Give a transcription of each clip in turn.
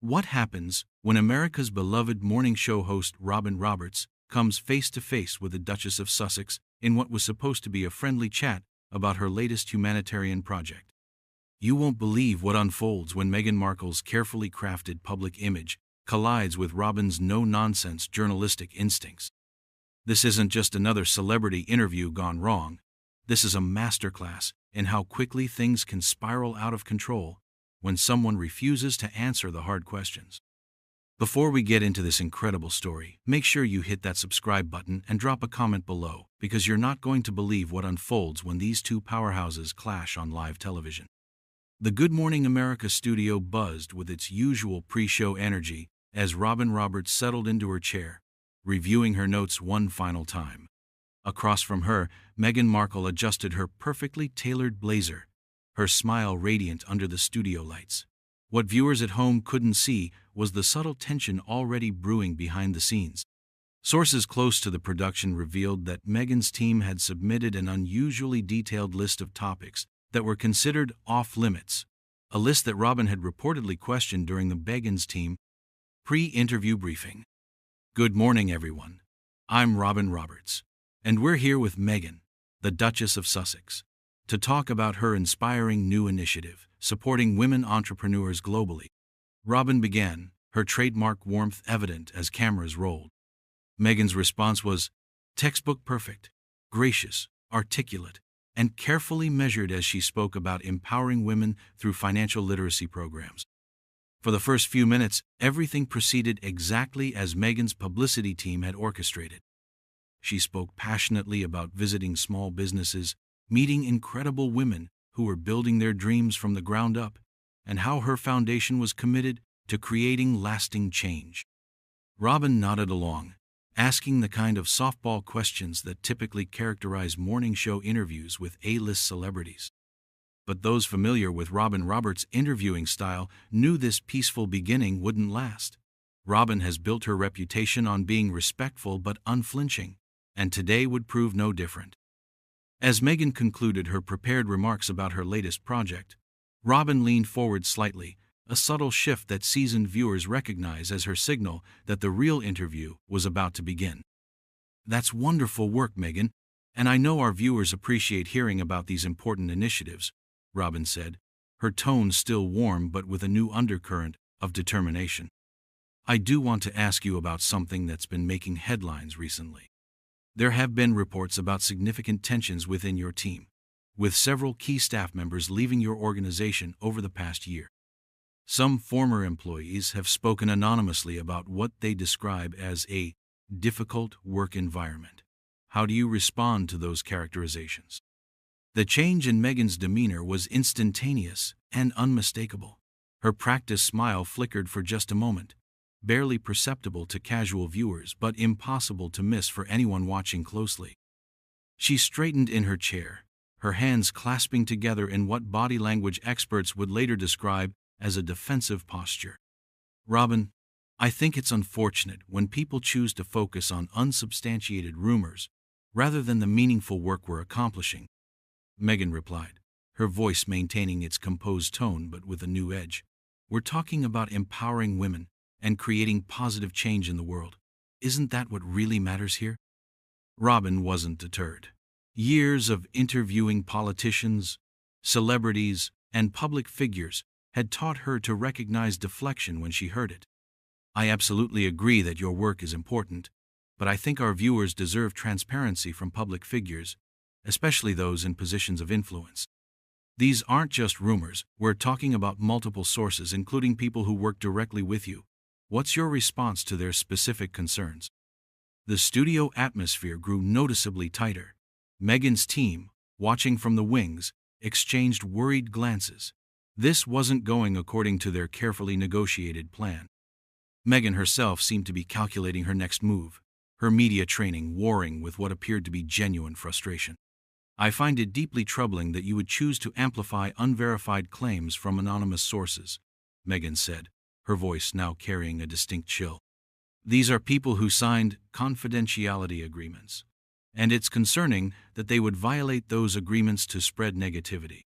What happens when America's beloved morning show host Robin Roberts comes face to face with the Duchess of Sussex in what was supposed to be a friendly chat about her latest humanitarian project? You won't believe what unfolds when Meghan Markle's carefully crafted public image collides with Robin's no-nonsense journalistic instincts. This isn't just another celebrity interview gone wrong. This is a masterclass in how quickly things can spiral out of control when someone refuses to answer the hard questions. Before we get into this incredible story, make sure you hit that subscribe button and drop a comment below, because you're not going to believe what unfolds when these two powerhouses clash on live television. The Good Morning America studio buzzed with its usual pre-show energy as Robin Roberts settled into her chair, reviewing her notes one final time. Across from her, Meghan Markle adjusted her perfectly tailored blazer, her smile radiant under the studio lights. What viewers at home couldn't see was the subtle tension already brewing behind the scenes. Sources close to the production revealed that Meghan's team had submitted an unusually detailed list of topics that were considered off-limits, a list that Robin had reportedly questioned during the Meghan's team pre-interview briefing. Good morning, everyone. I'm Robin Roberts, and we're here with Meghan, the Duchess of Sussex, to talk about her inspiring new initiative, supporting women entrepreneurs globally. Robin began, her trademark warmth evident as cameras rolled. Meghan's response was textbook perfect, gracious, articulate, and carefully measured as she spoke about empowering women through financial literacy programs. For the first few minutes, everything proceeded exactly as Meghan's publicity team had orchestrated. She spoke passionately about visiting small businesses, meeting incredible women who were building their dreams from the ground up, and how her foundation was committed to creating lasting change. Robin nodded along, asking the kind of softball questions that typically characterize morning show interviews with A-list celebrities. But those familiar with Robin Roberts' interviewing style knew this peaceful beginning wouldn't last. Robin has built her reputation on being respectful but unflinching, and today would prove no different. As Meghan concluded her prepared remarks about her latest project, Robin leaned forward slightly, a subtle shift that seasoned viewers recognize as her signal that the real interview was about to begin. That's wonderful work, Meghan, and I know our viewers appreciate hearing about these important initiatives, Robin said, her tone still warm but with a new undercurrent of determination. I do want to ask you about something that's been making headlines recently. There have been reports about significant tensions within your team, with several key staff members leaving your organization over the past year. Some former employees have spoken anonymously about what they describe as a difficult work environment. How do you respond to those characterizations? The change in Meghan's demeanor was instantaneous and unmistakable. Her practiced smile flickered for just a moment, barely perceptible to casual viewers but impossible to miss for anyone watching closely. She straightened in her chair, her hands clasping together in what body language experts would later describe as a defensive posture. Robin, I think it's unfortunate when people choose to focus on unsubstantiated rumors rather than the meaningful work we're accomplishing, Meghan replied, her voice maintaining its composed tone but with a new edge. We're talking about empowering women and creating positive change in the world. Isn't that what really matters here? Robin wasn't deterred. Years of interviewing politicians, celebrities, and public figures had taught her to recognize deflection when she heard it. I absolutely agree that your work is important, but I think our viewers deserve transparency from public figures, especially those in positions of influence. These aren't just rumors, we're talking about multiple sources, including people who work directly with you. What's your response to their specific concerns? The studio atmosphere grew noticeably tighter. Meghan's team, watching from the wings, exchanged worried glances. This wasn't going according to their carefully negotiated plan. Meghan herself seemed to be calculating her next move, her media training warring with what appeared to be genuine frustration. I find it deeply troubling that you would choose to amplify unverified claims from anonymous sources, Meghan said, her voice now carrying a distinct chill. These are people who signed confidentiality agreements, and it's concerning that they would violate those agreements to spread negativity.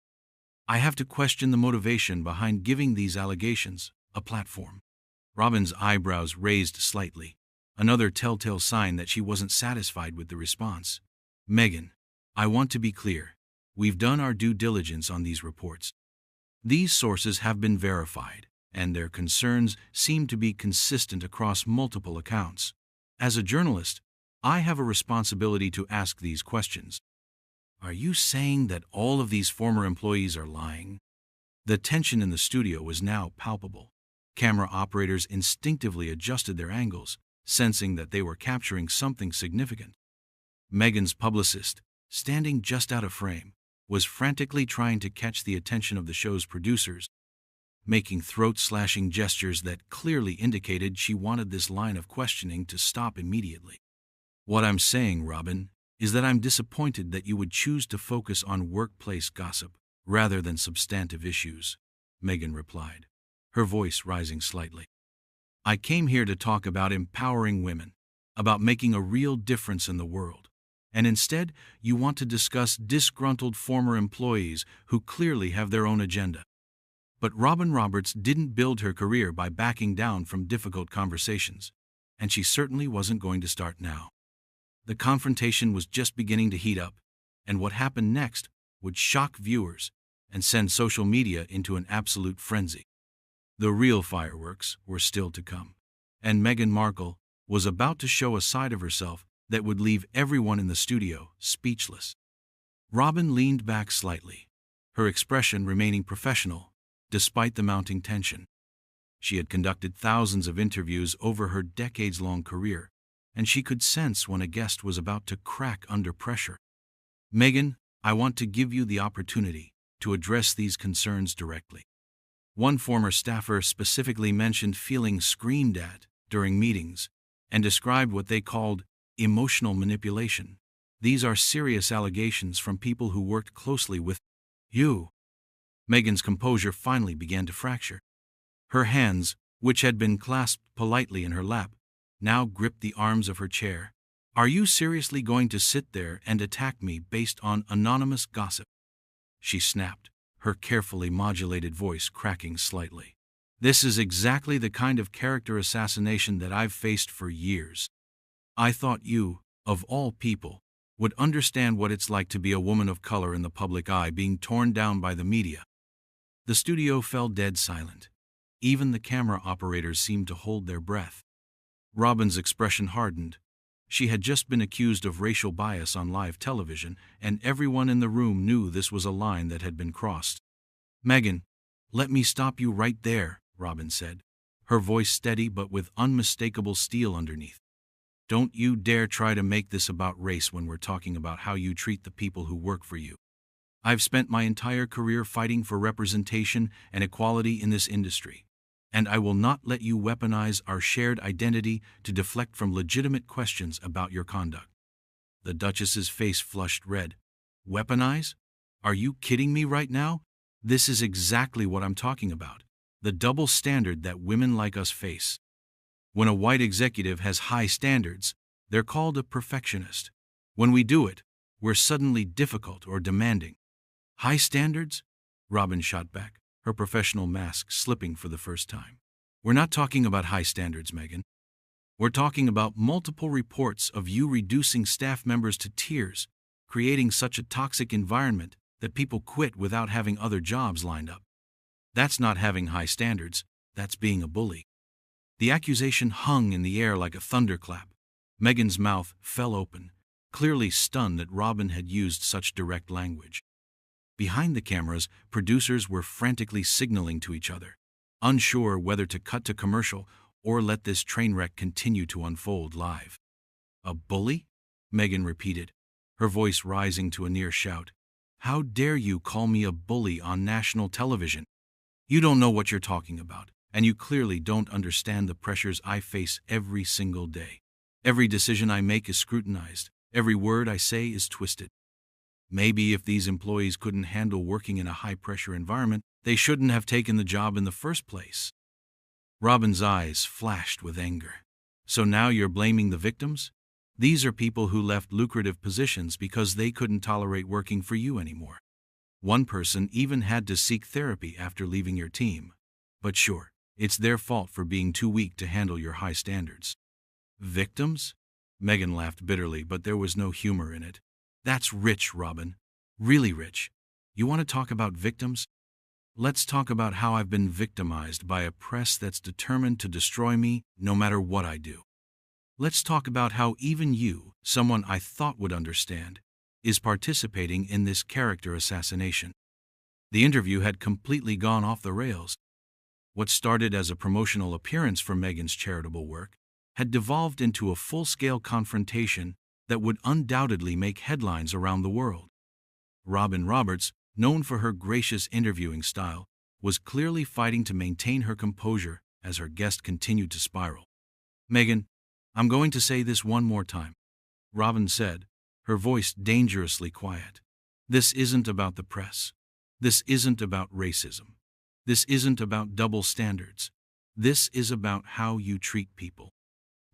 I have to question the motivation behind giving these allegations a platform. Robin's eyebrows raised slightly, another telltale sign that she wasn't satisfied with the response. Meghan, I want to be clear. We've done our due diligence on these reports. These sources have been verified, and their concerns seem to be consistent across multiple accounts. As a journalist, I have a responsibility to ask these questions. Are you saying that all of these former employees are lying? The tension in the studio was now palpable. Camera operators instinctively adjusted their angles, sensing that they were capturing something significant. Meghan's publicist, standing just out of frame, was frantically trying to catch the attention of the show's producers, making throat-slashing gestures that clearly indicated she wanted this line of questioning to stop immediately. What I'm saying, Robin, is that I'm disappointed that you would choose to focus on workplace gossip rather than substantive issues, Meghan replied, her voice rising slightly. I came here to talk about empowering women, about making a real difference in the world, and instead you want to discuss disgruntled former employees who clearly have their own agenda. But Robin Roberts didn't build her career by backing down from difficult conversations, and she certainly wasn't going to start now. The confrontation was just beginning to heat up, and what happened next would shock viewers and send social media into an absolute frenzy. The real fireworks were still to come, and Meghan Markle was about to show a side of herself that would leave everyone in the studio speechless. Robin leaned back slightly, her expression remaining professional despite the mounting tension. She had conducted thousands of interviews over her decades-long career, and she could sense when a guest was about to crack under pressure. Meghan, I want to give you the opportunity to address these concerns directly. One former staffer specifically mentioned feeling screamed at during meetings and described what they called emotional manipulation. These are serious allegations from people who worked closely with you. Meghan's composure finally began to fracture. Her hands, which had been clasped politely in her lap, now gripped the arms of her chair. Are you seriously going to sit there and attack me based on anonymous gossip? She snapped, her carefully modulated voice cracking slightly. This is exactly the kind of character assassination that I've faced for years. I thought you, of all people, would understand what it's like to be a woman of color in the public eye being torn down by the media. The studio fell dead silent. Even the camera operators seemed to hold their breath. Robin's expression hardened. She had just been accused of racial bias on live television, and everyone in the room knew this was a line that had been crossed. Meghan, let me stop you right there, Robin said, her voice steady but with unmistakable steel underneath. Don't you dare try to make this about race when we're talking about how you treat the people who work for you. I've spent my entire career fighting for representation and equality in this industry, and I will not let you weaponize our shared identity to deflect from legitimate questions about your conduct. The Duchess's face flushed red. Weaponize? Are you kidding me right now? This is exactly what I'm talking about. The double standard that women like us face. When a white executive has high standards, they're called a perfectionist. When we do it, we're suddenly difficult or demanding. High standards? Robin shot back, her professional mask slipping for the first time. We're not talking about high standards, Meghan. We're talking about multiple reports of you reducing staff members to tears, creating such a toxic environment that people quit without having other jobs lined up. That's not having high standards, that's being a bully. The accusation hung in the air like a thunderclap. Meghan's mouth fell open, clearly stunned that Robin had used such direct language. Behind the cameras, producers were frantically signaling to each other, unsure whether to cut to commercial or let this train wreck continue to unfold live. A bully? Meghan repeated, her voice rising to a near shout. How dare you call me a bully on national television? You don't know what you're talking about, and you clearly don't understand the pressures I face every single day. Every decision I make is scrutinized. Every word I say is twisted. Maybe if these employees couldn't handle working in a high-pressure environment, they shouldn't have taken the job in the first place. Robin's eyes flashed with anger. So now you're blaming the victims? These are people who left lucrative positions because they couldn't tolerate working for you anymore. One person even had to seek therapy after leaving your team. But sure, It's their fault for being too weak to handle your high standards. Victims? Meghan laughed bitterly, but there was no humor in it. That's rich, Robin. Really rich. You want to talk about victims? Let's talk about how I've been victimized by a press that's determined to destroy me no matter what I do. Let's talk about how even you, someone I thought would understand, is participating in this character assassination. The interview had completely gone off the rails. What started as a promotional appearance for Meghan's charitable work had devolved into a full-scale confrontation that would undoubtedly make headlines around the world. Robin Roberts, known for her gracious interviewing style, was clearly fighting to maintain her composure as her guest continued to spiral. "Meghan, I'm going to say this one more time," Robin said, her voice dangerously quiet. "This isn't about the press. This isn't about racism. This isn't about double standards. This is about how you treat people.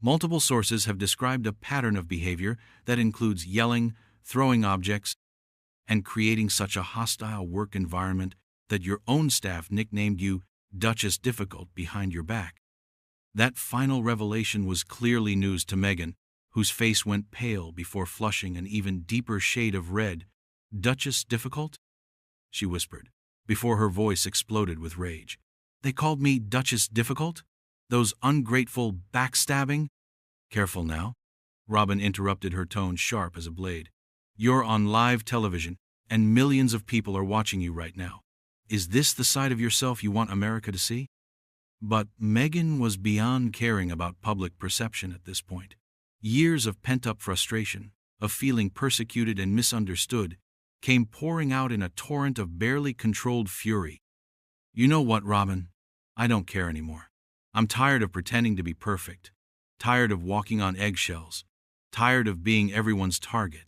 Multiple sources have described a pattern of behavior that includes yelling, throwing objects, and creating such a hostile work environment that your own staff nicknamed you Duchess Difficult behind your back." That final revelation was clearly news to Meghan, whose face went pale before flushing an even deeper shade of red. "Duchess Difficult?" she whispered, before her voice exploded with rage. "They called me Duchess Difficult? Those ungrateful, backstabbing—" "Careful now," Robin interrupted, her tone sharp as a blade. "You're on live television, and millions of people are watching you right now. Is this the side of yourself you want America to see?" But Meghan was beyond caring about public perception at this point. Years of pent-up frustration, of feeling persecuted and misunderstood, came pouring out in a torrent of barely controlled fury. "You know what, Robin? I don't care anymore. I'm tired of pretending to be perfect, tired of walking on eggshells, tired of being everyone's target.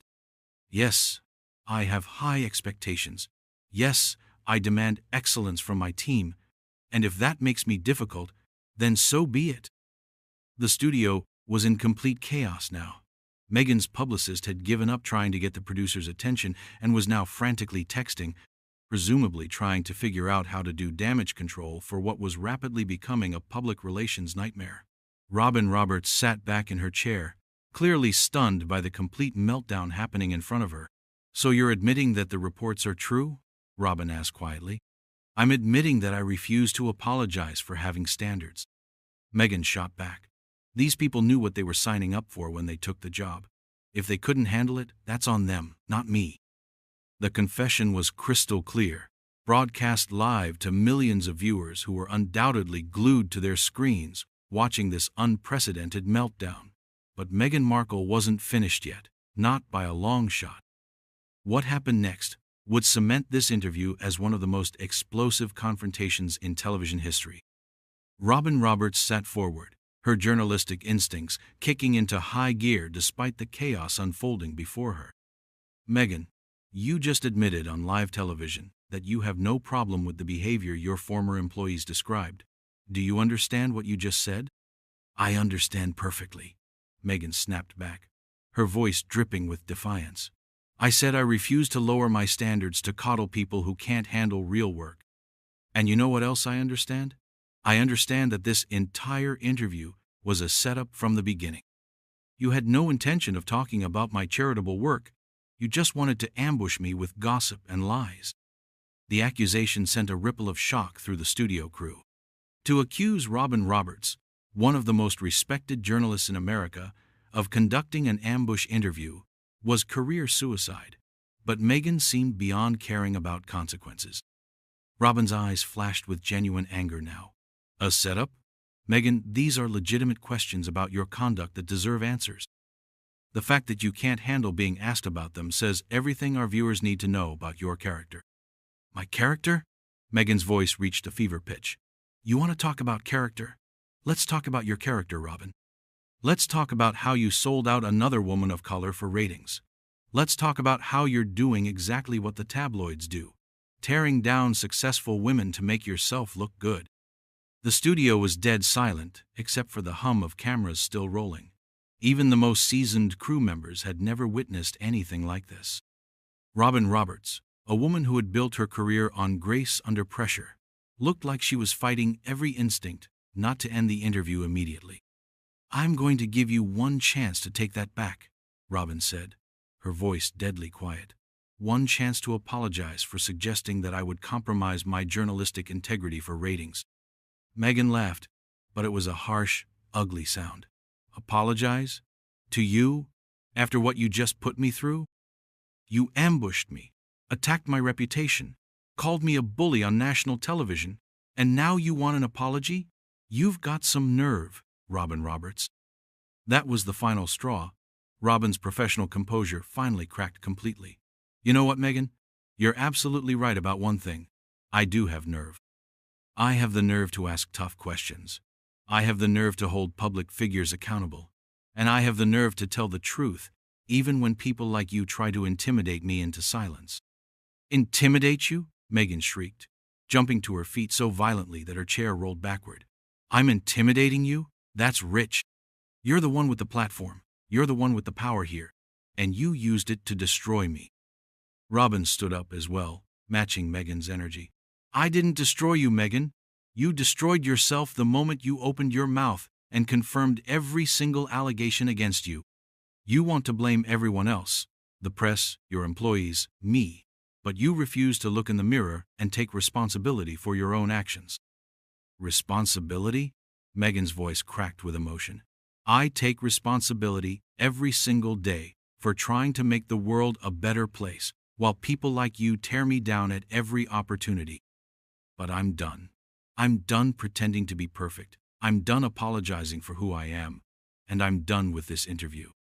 Yes, I have high expectations. Yes, I demand excellence from my team, and if that makes me difficult, then so be it." The studio was in complete chaos now. Meghan's publicist had given up trying to get the producer's attention and was now frantically texting, presumably trying to figure out how to do damage control for what was rapidly becoming a public relations nightmare. Robin Roberts sat back in her chair, clearly stunned by the complete meltdown happening in front of her. "So you're admitting that the reports are true?" Robin asked quietly. "I'm admitting that I refuse to apologize for having standards." Meghan shot back. These people knew what they were signing up for when they took the job. If they couldn't handle it, that's on them, not me. The confession was crystal clear, broadcast live to millions of viewers who were undoubtedly glued to their screens, watching this unprecedented meltdown. But Meghan Markle wasn't finished yet, not by a long shot. What happened next would cement this interview as one of the most explosive confrontations in television history. Robin Roberts sat forward, her journalistic instincts kicking into high gear despite the chaos unfolding before her. "Meghan, you just admitted on live television that you have no problem with the behavior your former employees described. Do you understand what you just said?" "I understand perfectly," Meghan snapped back, her voice dripping with defiance. "I said I refuse to lower my standards to coddle people who can't handle real work. And you know what else I understand? I understand that this entire interview was a setup from the beginning. You had no intention of talking about my charitable work. You just wanted to ambush me with gossip and lies." The accusation sent a ripple of shock through the studio crew. To accuse Robin Roberts, one of the most respected journalists in America, of conducting an ambush interview was career suicide, but Meghan seemed beyond caring about consequences. Robin's eyes flashed with genuine anger now. "A setup? Meghan, these are legitimate questions about your conduct that deserve answers. The fact that you can't handle being asked about them says everything our viewers need to know about your character." "My character?" Meghan's voice reached a fever pitch. "You want to talk about character? Let's talk about your character, Robin. Let's talk about how you sold out another woman of color for ratings. Let's talk about how you're doing exactly what the tabloids do, tearing down successful women to make yourself look good." The studio was dead silent, except for the hum of cameras still rolling. Even the most seasoned crew members had never witnessed anything like this. Robin Roberts, a woman who had built her career on grace under pressure, looked like she was fighting every instinct not to end the interview immediately. "I'm going to give you one chance to take that back," Robin said, her voice deadly quiet. "One chance to apologize for suggesting that I would compromise my journalistic integrity for ratings." Meghan laughed, but it was a harsh, ugly sound. "Apologize? To you? After what you just put me through? You ambushed me, attacked my reputation, called me a bully on national television, and now you want an apology? You've got some nerve, Robin Roberts." That was the final straw. Robin's professional composure finally cracked completely. "You know what, Meghan? You're absolutely right about one thing. I do have nerve. I have the nerve to ask tough questions. I have the nerve to hold public figures accountable. And I have the nerve to tell the truth, even when people like you try to intimidate me into silence." "Intimidate you?" Meghan shrieked, jumping to her feet so violently that her chair rolled backward. "I'm intimidating you? That's rich. You're the one with the platform. You're the one with the power here. And you used it to destroy me." Robin stood up as well, matching Meghan's energy. "I didn't destroy you, Meghan. You destroyed yourself the moment you opened your mouth and confirmed every single allegation against you. You want to blame everyone else, the press, your employees, me, but you refuse to look in the mirror and take responsibility for your own actions." "Responsibility?" Meghan's voice cracked with emotion. "I take responsibility every single day for trying to make the world a better place, while people like you tear me down at every opportunity. But I'm done. I'm done pretending to be perfect. I'm done apologizing for who I am. And I'm done with this interview."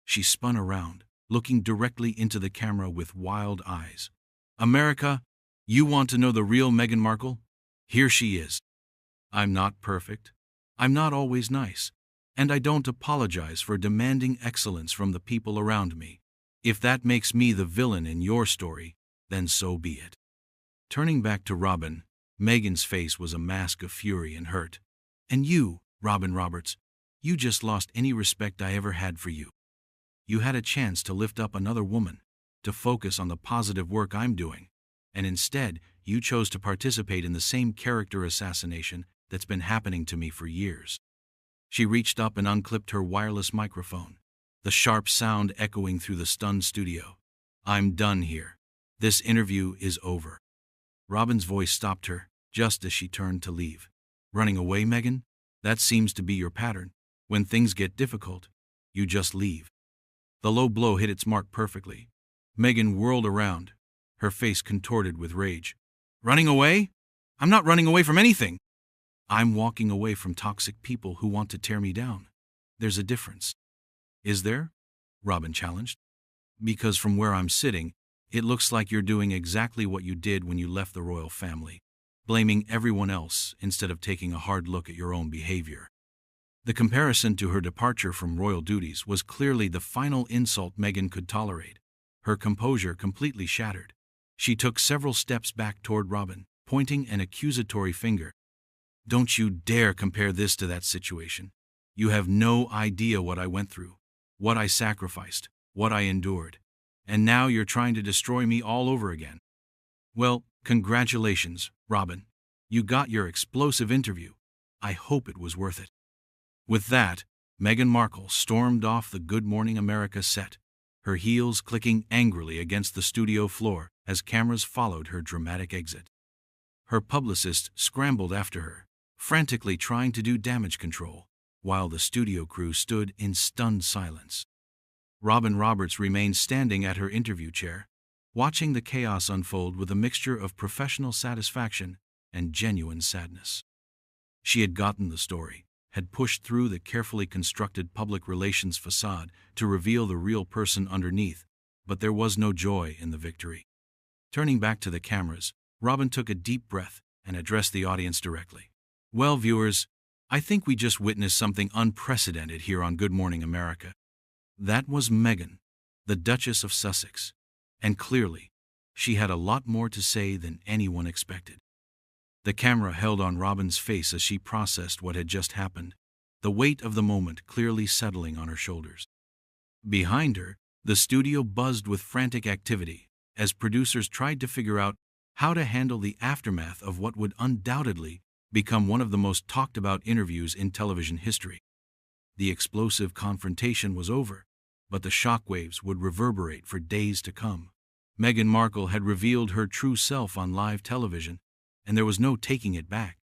She spun around, looking directly into the camera with wild eyes. "America, you want to know the real Meghan Markle? Here she is. I'm not perfect. I'm not always nice. And I don't apologize for demanding excellence from the people around me. If that makes me the villain in your story, then so be it." Turning back to Robin, Meghan's face was a mask of fury and hurt. "And you, Robin Roberts, you just lost any respect I ever had for you. You had a chance to lift up another woman, to focus on the positive work I'm doing, and instead you chose to participate in the same character assassination that's been happening to me for years." She reached up and unclipped her wireless microphone, the sharp sound echoing through the stunned studio. "I'm done here. This interview is over." Robin's voice stopped her just as she turned to leave. "Running away, Meghan? That seems to be your pattern. When things get difficult, you just leave." The low blow hit its mark perfectly. Meghan whirled around, her face contorted with rage. "Running away? I'm not running away from anything. I'm walking away from toxic people who want to tear me down. There's a difference." "Is there?" Robin challenged. "Because from where I'm sitting, it looks like you're doing exactly what you did when you left the royal family, blaming everyone else instead of taking a hard look at your own behavior." The comparison to her departure from royal duties was clearly the final insult Meghan could tolerate. Her composure completely shattered. She took several steps back toward Robin, pointing an accusatory finger. "Don't you dare compare this to that situation. You have no idea what I went through, what I sacrificed, what I endured. And now you're trying to destroy me all over again. Well, congratulations, Robin. You got your explosive interview. I hope it was worth it." With that, Meghan Markle stormed off the Good Morning America set, her heels clicking angrily against the studio floor as cameras followed her dramatic exit. Her publicist scrambled after her, frantically trying to do damage control, while the studio crew stood in stunned silence. Robin Roberts remained standing at her interview chair, watching the chaos unfold with a mixture of professional satisfaction and genuine sadness. She had gotten the story, had pushed through the carefully constructed public relations facade to reveal the real person underneath, but there was no joy in the victory. Turning back to the cameras, Robin took a deep breath and addressed the audience directly. "Well, viewers, I think we just witnessed something unprecedented here on Good Morning America. That was Meghan, the Duchess of Sussex, and clearly, she had a lot more to say than anyone expected." The camera held on Robin's face as she processed what had just happened, the weight of the moment clearly settling on her shoulders. Behind her, the studio buzzed with frantic activity as producers tried to figure out how to handle the aftermath of what would undoubtedly become one of the most talked about interviews in television history. The explosive confrontation was over, but the shockwaves would reverberate for days to come. Meghan Markle had revealed her true self on live television, and there was no taking it back.